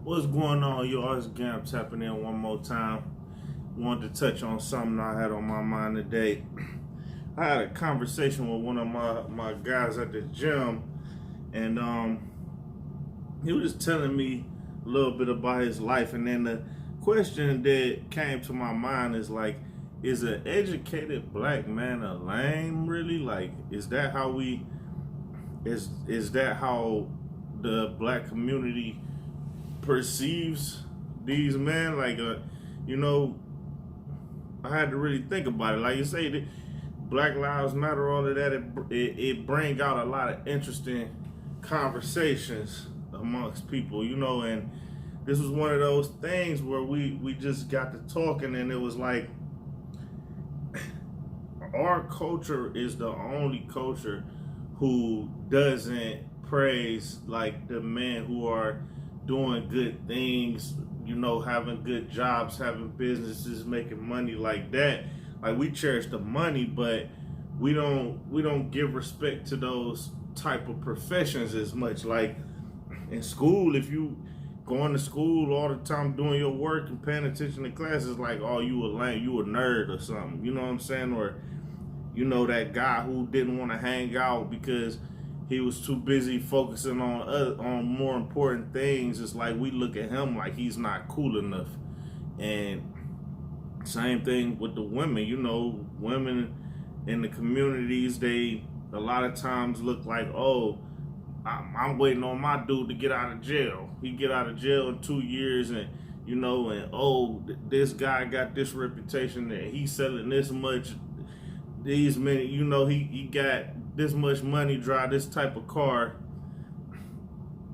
What's going on, y'all? It's GAM tapping in one more time. Wanted to touch on something I had on my mind today. I had a conversation with one of my guys at the gym, and he was just telling me a little bit about his life. And then the question that came to my mind is like, is an educated black man a lame, really? Like, is that how the black community perceives these men? Like, I had to really think about it. Like you say, the Black Lives Matter, all of that, it bring out a lot of interesting conversations amongst people, and this was one of those things where we just got to talking, and it was like, our culture is the only culture who doesn't praise like the men who are doing good things, having good jobs, having businesses, making money like that. Like, we cherish the money, but we don't give respect to those type of professions as much. Like in school, if you going to school all the time doing your work and paying attention to classes, like, oh, you a lame, you a nerd or something, you know what I'm saying? Or that guy who didn't want to hang out because he was too busy focusing on more important things. It's like we look at him like he's not cool enough. And same thing with the women. Women in the communities, they a lot of times look like, oh, I'm waiting on my dude to get out of jail. He get out of jail in 2 years, and oh, this guy got this reputation that he's selling this much. These men, he got this much money, drive this type of car.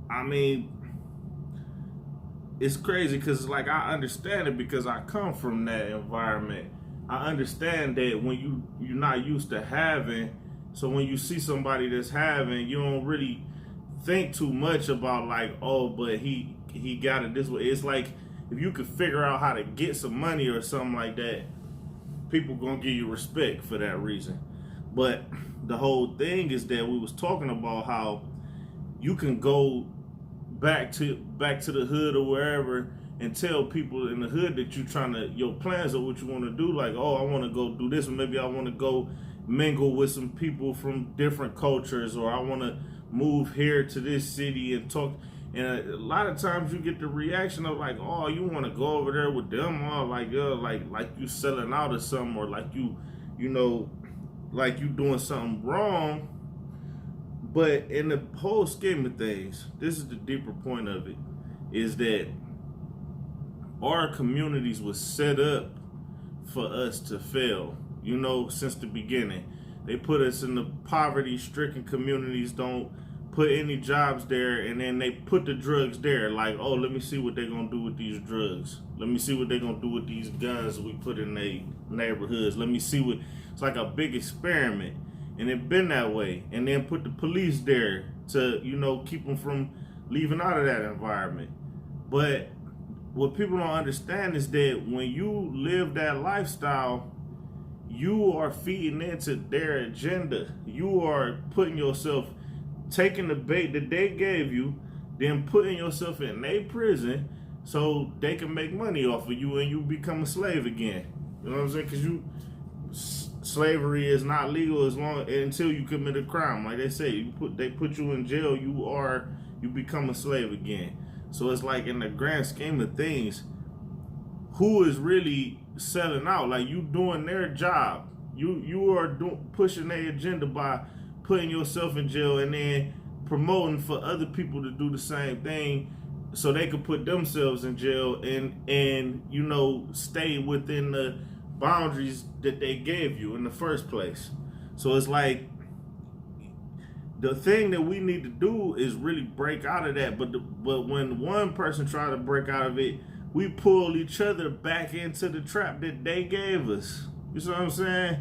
I mean, it's crazy because, like, I understand it because I come from that environment. I understand that when you're not used to having, so when you see somebody that's having, you don't really think too much about, like, oh, but he got it this way. It's like, if you could figure out how to get some money or something like that, people gonna give you respect for that reason. But the whole thing is that we was talking about how you can go back to the hood or wherever and tell people in the hood that your plans or what you want to do. Like, oh, I want to go do this, or maybe I want to go mingle with some people from different cultures, or I want to move here to this city and talk. And a lot of times you get the reaction of like, oh, you want to go over there with them, or like you selling out or something, or like like you doing something wrong. But in the whole scheme of things, this is the deeper point of it, is that our communities was set up for us to fail, since the beginning. They put us in the poverty-stricken communities, don't put any jobs there, and then they put the drugs there. Like, oh, let me see what they're gonna do with these drugs. Let me see what they're gonna do with these guns we put in their neighborhoods. Let me see what, it's like a big experiment. And it been that way. And then put the police there to, keep them from leaving out of that environment. But what people don't understand is that when you live that lifestyle, you are feeding into their agenda. You are putting yourself, taking the bait that they gave you, then putting yourself in their prison so they can make money off of you and you become a slave again. You know what I'm saying? Because slavery is not legal until you commit a crime. Like they say, they put you in jail, you become a slave again. So it's like, in the grand scheme of things, who is really selling out? Like, you doing their job. You are pushing their agenda by putting yourself in jail and then promoting for other people to do the same thing so they could put themselves in jail and stay within the boundaries that they gave you in the first place. So it's like, the thing that we need to do is really break out of that. But when one person try to break out of it, we pull each other back into the trap that they gave us. You see what I'm saying?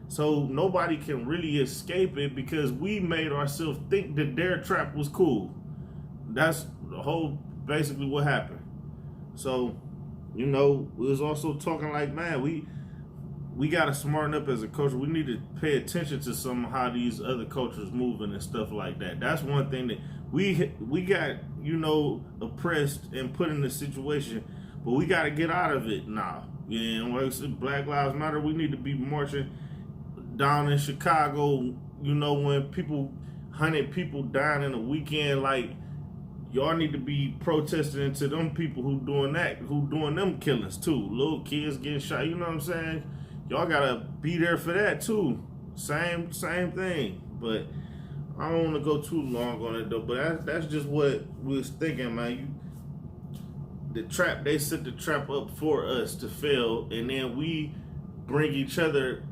So nobody can really escape it because we made ourselves think that their trap was cool. That's the whole, basically what happened. So, we was also talking like, man, we got to smarten up as a culture. We need to pay attention to some of how these other cultures moving and stuff like that. That's one thing that we got, you know, oppressed and put in this situation, but we got to get out of it now. And like I said, Black Lives Matter. We need to be marching down in Chicago. You know, when 100 people dying in a weekend, like, y'all need to be protesting to them people who doing that, who doing them killings too. Little kids getting shot. You know what I'm saying? Y'all gotta be there for that too. Same thing. But I don't want to go too long on it though. But that's just what we was thinking, man. They set the trap up for us to fail, and then we hold each other,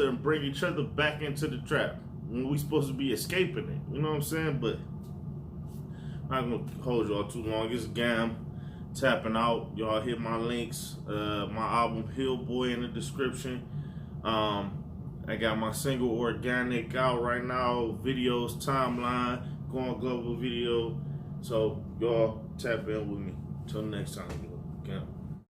and bring each other back into the trap when we supposed to be escaping it. You know what I'm saying? But I'm not gonna hold y'all too long. It's GAM tapping out. Y'all hit my links. My album Hill Boy in the description. I got my single Organic out right now. Videos, timeline, going global video. So y'all tap in with me. Till next time, GAM.